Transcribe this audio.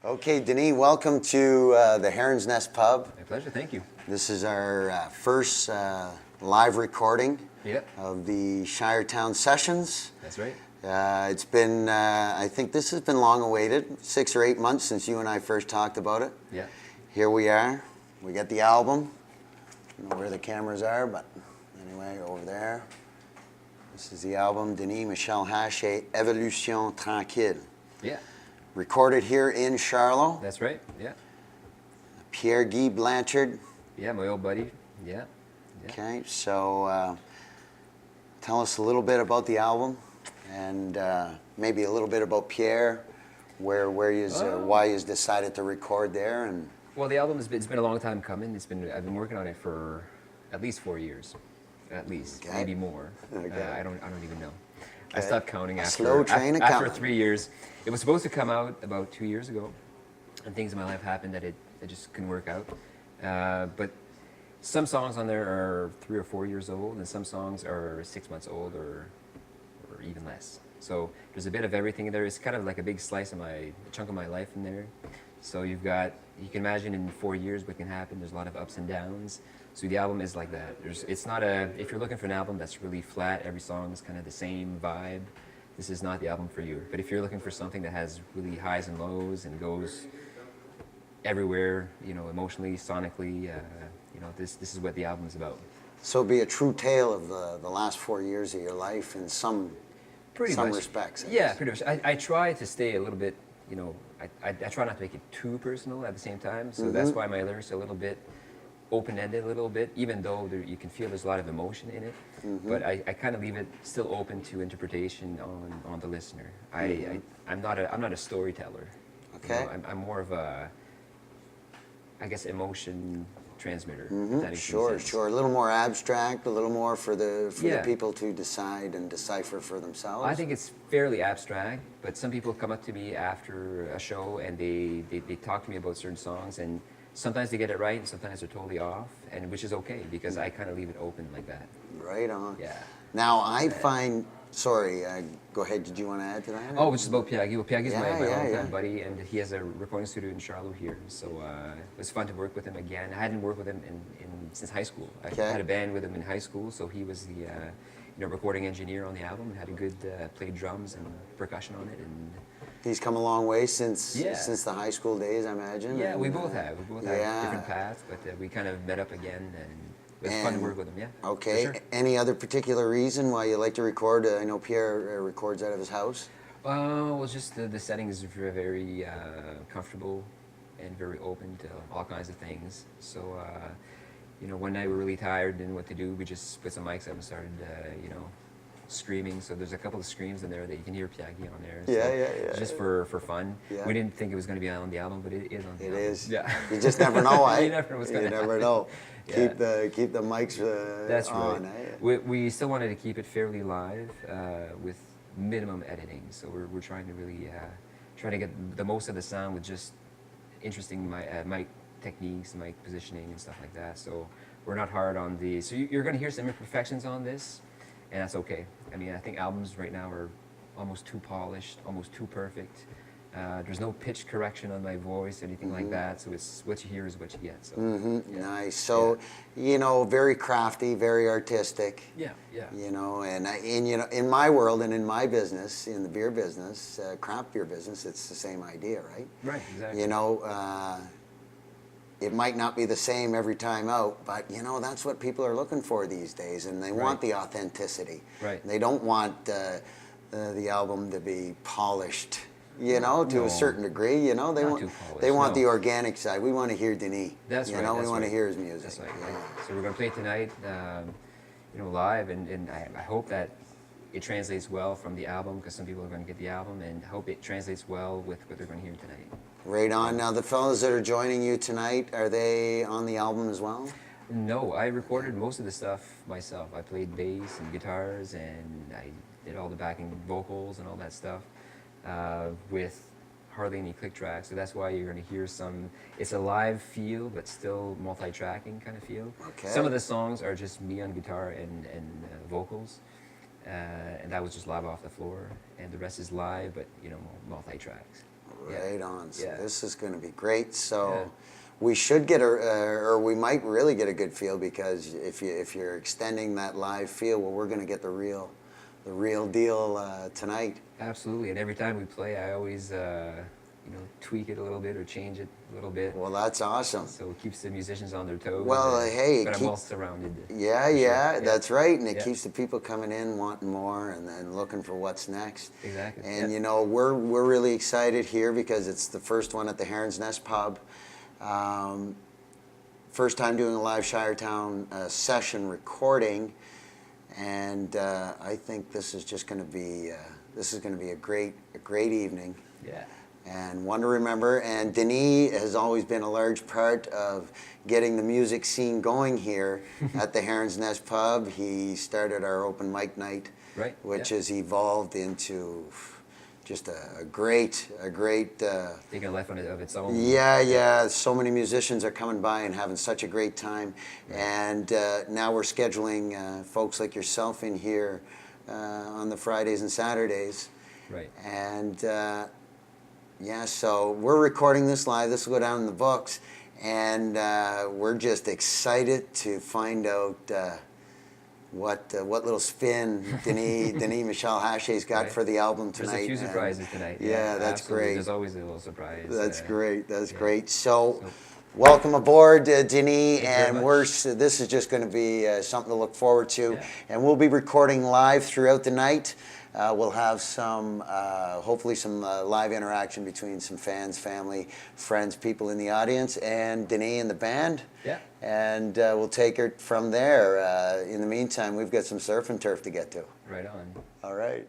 Okay, Denis, welcome to the Heron's Nest Pub. My pleasure, thank you. This is our first live recording Yep. of the Shiretown Sessions. That's right. It's been, I think this has been long awaited, 6 or 8 months since you and I first talked about it. Yeah. Here we are. We got the album. I don't know where the cameras are, but anyway, over there. This is the album, Denis Michel Hache, Evolution Tranquille. Yeah. Recorded here in Charlo. That's right. Yeah. Pierre-Guy Blanchard. Yeah, my old buddy. Yeah. Okay, so tell us a little bit about the album, and maybe a little bit about Pierre, why you decided to record there, and. Well, the album it's been a long time coming. I've been working on it for at least 4 years, at least, okay. Maybe more. Okay. I don't even know. Okay. I stopped counting Slow train after coming. 3 years. It was supposed to come out about 2 years ago, and things in my life happened that it just couldn't work out. But some songs on there are 3 or 4 years old, and some songs are 6 months old or even less. So there's a bit of everything in there. It's kind of like a big slice of a chunk of my life in there. So you can imagine in 4 years what can happen. There's a lot of ups and downs. So the album is like that. If you're looking for an album that's really flat, every song is kind of the same vibe, this is not the album for you. But if you're looking for something that has really highs and lows and goes everywhere, emotionally, sonically, this is what the album is about. So it'd be a true tale of the last 4 years of your life in some respects. Yeah, pretty much. I try to stay a little bit, I try not to make it too personal at the same time. So that's why my lyrics are a little bit open-ended a little bit, even though you can feel there's a lot of emotion in it. But I kind of leave it still open to interpretation on the listener. I'm not a storyteller. Okay. I'm more of a, I guess, emotion transmitter. If that makes Sure. sense. A little more abstract, a little more for the people to decide and decipher for themselves. I think it's fairly abstract, but some people come up to me after a show and they talk to me about certain songs, and sometimes they get it right and sometimes they're totally off, and which is okay because I kind of leave it open like that. Right on. Yeah. Now I find. Sorry, go ahead. Did you want to add to that? Oh, which is about Pierre-Guy. Well, Pierre-Guy's my longtime yeah. buddy, and he has a recording studio in Charlo here. So it was fun to work with him again. I hadn't worked with him since high school. I had a band with him in high school, so he was the recording engineer on the album and had a good played drums and percussion on it. And he's come a long way since the high school days, I imagine. Yeah, and, we both have. We both have different paths, but we kind of met up again, and it was fun to work with him. Yeah. Okay. For sure. Any other particular reason why you like to record? I know Pierre records out of his house. Well, just the setting is very comfortable and very open to all kinds of things. So, one night we were really tired, didn't know what to do. We just put some mics up and started, screaming. So there's a couple of screams in there that you can hear Pierre-Guy on there. So it's just for fun. Yeah. We didn't think it was going to be on the album, but it is on the album. It is. Yeah. You just never know, eh? You never know what's going to happen. You never know. Yeah. Keep the mics That's on. Right. We still wanted to keep it fairly live with minimum editing. So we're trying to really try to get the most of the sound with just interesting mic techniques, mic positioning, and stuff like that. So we're not hard on the. So you're going to hear some imperfections on this, and that's okay. I mean, I think albums right now are almost too polished, almost too perfect. There's no pitch correction on my voice, anything like that. So it's what you hear is what you get. So nice. So very crafty, very artistic. Yeah. And in my world and in my business, in the beer business, craft beer business, it's the same idea, right? Right. Exactly. It might not be the same every time out, but that's what people are looking for these days, and they want the authenticity. Right. They don't want the album to be polished. To a certain degree, they want the organic side. We want to hear Denis. That's right. We want to hear his music. That's right. So we're going to play it tonight, live, and I hope that it translates well from the album, because some people are going to get the album, and I hope it translates well with what they're going to hear tonight. Right on. Now, the fellas that are joining you tonight, are they on the album as well? No, I recorded most of the stuff myself. I played bass and guitars, and I did all the backing vocals and all that stuff. With hardly any click tracks, so that's why you're going to hear it's a live feel, but still multi-tracking kind of feel. Okay. Some of the songs are just me on guitar and vocals, and that was just live off the floor, and the rest is live, but multi-tracks. Right on. So Yeah. this is going to be great. So Yeah. we should get or we might really get a good feel, because if you're extending that live feel, well, we're going to get the real deal tonight. Absolutely, and every time we play, I always tweak it a little bit or change it a little bit, Well, that's awesome. so it keeps the musicians on their toes. Well, hey, it but I'm keep- well surrounded. Yeah, for sure. yeah, that's right, and it Yeah. keeps the people coming in wanting more and then looking for what's next. Exactly. And yeah. you know, we're really excited here because it's the first one at the Heron's Nest Pub. First time doing a live Shiretown session recording, and I think this is just going to be a great evening. Yeah. And one to remember. And Denis has always been a large part of getting the music scene going here at the Heron's Nest Pub. He started our open mic night, Right, which yeah. has evolved into just a great. Taking a life of its own. Yeah. So many musicians are coming by and having such a great time. Right. And now we're scheduling folks like yourself in here on the Fridays and Saturdays. Right. And yeah, so we're recording this live. This will go down in the books, and we're just excited to find out what little spin Denis Michel Hache's got Right. for the album tonight. There's a few And surprises tonight. Yeah, that's absolutely. great. There's always a little surprise. That's great. That's yeah. great. So, So- welcome aboard, Denis. you very And much. this is just going to be something to look forward to. Yeah. And we'll be recording live throughout the night. We'll have hopefully some live interaction between some fans, family, friends, people in the audience, and Denis and the band. Yeah. And we'll take it from there. In the meantime, we've got some surf and turf to get to. Right on. All right.